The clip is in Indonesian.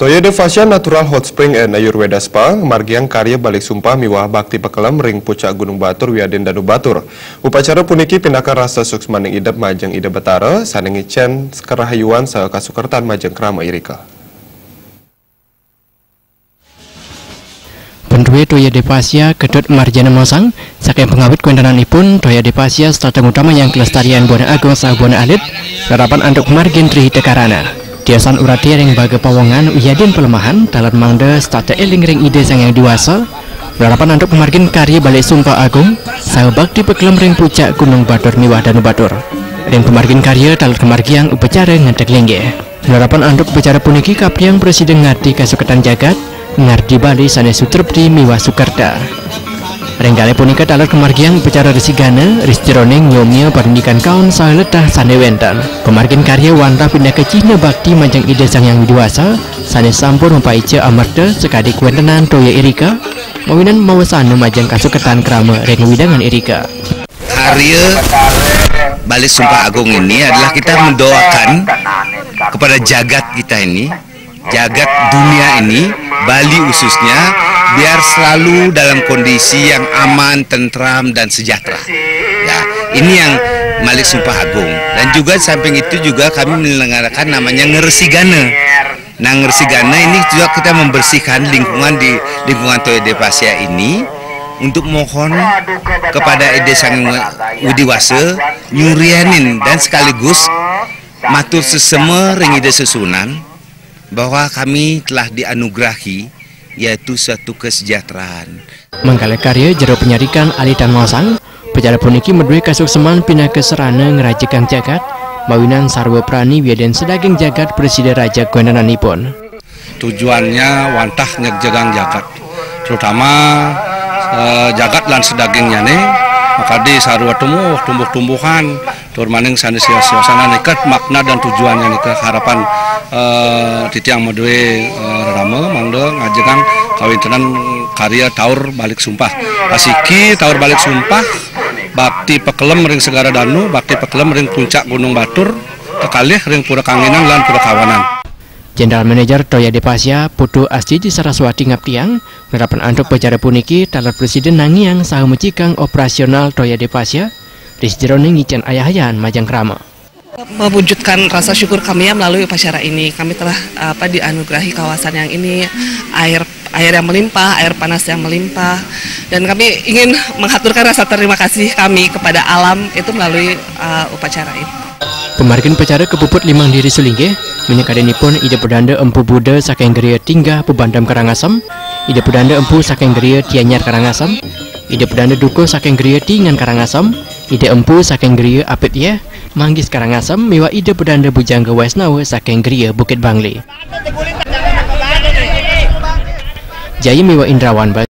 Toya Devasya Natural Hot Spring and Ayurveda Spa margiang karya balik sumpah miwah bakti pekelam ring pucak Gunung Batur Wiaden Danu Batur. Upacara puniki pindahkan rasa suksmaning idep majeng ide betara saningi cen kerahayuan sa kasukertan majeng krama irika. Pendue Toya Devasya Kedut Marjana Mosang saking pengawit kuendananipun Toya Devasya strateng utama yang kelestarian Buana Agung sah Buana Alit harapan anduk margin tri tekarana. Tiasan urati ring baga pawongan Wiaden pelemahan dalam mangda stata eling ring ide sang yang dewasa harapan anduk margin karya balik sumpah agung sah bakti pekelam ring pucak Gunung Batur miwah Danu Batur ring pemargin karya dalam kemargiang upacara ngantek lengge harapan anduk upacara puniki kapriang presiden ngarti kasuketan jagat ngarti bali sane sutrepti miwah Sukerta. Renggale punika dalam kemargian upacara resigana ristironeng nyomnya pernikahan kaun sah letah sane wenten. Pemargin karya wanta pindah ke Cina bakti majang ide sang yang dewasa sane sampun mempaice amarta sekadik wentenan Toya Irika mawinan mawasana majang kasuketan krama reng widangan Irika. Karya balik sumpah agung ini adalah kita mendoakan kepada jagat kita ini, jagat dunia ini, Bali khususnya, biar selalu dalam kondisi yang aman, tentram, dan sejahtera. Ya, ini yang balik sumpah agung. Dan juga samping itu juga kami menyelenggarakan namanya Ngeresigana. Nah, Ngeresigana ini juga kita membersihkan lingkungan di lingkungan Toya Devasya ini untuk mohon kepada Ide Sang Widiwase nyurianin dan sekaligus matur sesama ring ide sesunan bahwa kami telah dianugerahi yaitu suatu kesejahteraan. Mangkale karya jero penyarikan alitan mosang pecara puniki medue kasukseman pindah ke serana ngerajikan jagat mawinan sarwa prani Wiaden sedaging jagat presiden raja kuendananipun. Tujuannya wantah nyegjagang jagat terutama jagat lan sedagingnya nih maka di sarwa tumbuh-tumbuhan turmaning sanesiasana nikat makna dan tujuannya nikah harapan titiang medue rame mangde ngajengang kawintenan karya taur balik sumpah pasiki taur balik sumpah bakti pekelem ring Segara Danu bakti pekelem ring puncak Gunung Batur kekalih ring pura kanginan lan pura kawanan. Jenderal Manajer Toya Devasya Putu Astiti Saraswati ngaptiang harapan anduk pecara puniki talat presiden nangiang saha mecikang operasional Toya Devasya disjeroning ngicen ayahayan majang krama. Mewujudkan rasa syukur kami ya melalui upacara ini. Kami telah dianugerahi kawasan yang ini air yang melimpah, air panas yang melimpah, dan kami ingin mengaturkan rasa terima kasih kami kepada alam itu melalui upacara ini. Pemargin pecara kepuput limang diri sulingge menyekadenipun ide pedanda empu Buddha saking geria tinggah pebandam Karangasem, ide pedanda empu saking geria Tianyar Karangasem, ide pedanda duko saking geria Tingan Karangasem, ide empu saking geria Apit ya Manggis Karangasem miwa ide pedanda Bujangga Wesnawa saking geria Bukit Bangli. Jaya miwa Indrawan